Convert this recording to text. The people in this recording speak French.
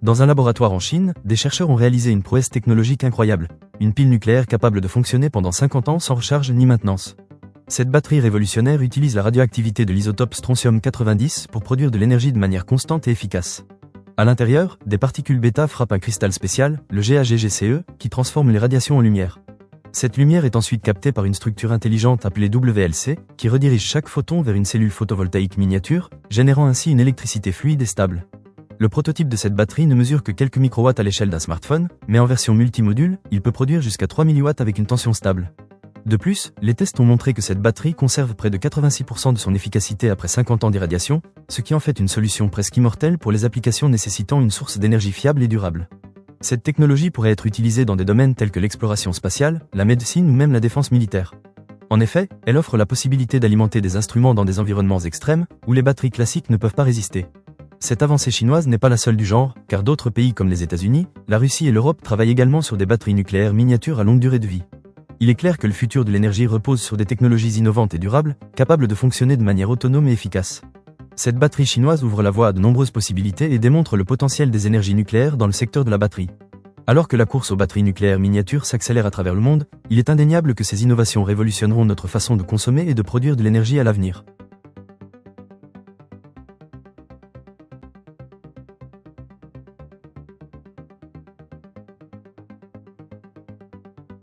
Dans un laboratoire en Chine, des chercheurs ont réalisé une prouesse technologique incroyable, une pile nucléaire capable de fonctionner pendant 50 ans sans recharge ni maintenance. Cette batterie révolutionnaire utilise la radioactivité de l'isotope strontium-90 pour produire de l'énergie de manière constante et efficace. À l'intérieur, des particules bêta frappent un cristal spécial, le GaGGCe, qui transforme les radiations en lumière. Cette lumière est ensuite captée par une structure intelligente appelée WLC, qui redirige chaque photon vers une cellule photovoltaïque miniature, générant ainsi une électricité fluide et stable. Le prototype de cette batterie ne mesure que quelques microwatts à l'échelle d'un smartphone, mais en version multimodule, il peut produire jusqu'à 3 milliwatts avec une tension stable. De plus, les tests ont montré que cette batterie conserve près de 86% de son efficacité après 50 ans d'irradiation, ce qui en fait une solution presque immortelle pour les applications nécessitant une source d'énergie fiable et durable. Cette technologie pourrait être utilisée dans des domaines tels que l'exploration spatiale, la médecine ou même la défense militaire. En effet, elle offre la possibilité d'alimenter des instruments dans des environnements extrêmes, où les batteries classiques ne peuvent pas résister. Cette avancée chinoise n'est pas la seule du genre, car d'autres pays comme les États-Unis, la Russie et l'Europe travaillent également sur des batteries nucléaires miniatures à longue durée de vie. Il est clair que le futur de l'énergie repose sur des technologies innovantes et durables, capables de fonctionner de manière autonome et efficace. Cette batterie chinoise ouvre la voie à de nombreuses possibilités et démontre le potentiel des énergies nucléaires dans le secteur de la batterie. Alors que la course aux batteries nucléaires miniatures s'accélère à travers le monde, il est indéniable que ces innovations révolutionneront notre façon de consommer et de produire de l'énergie à l'avenir.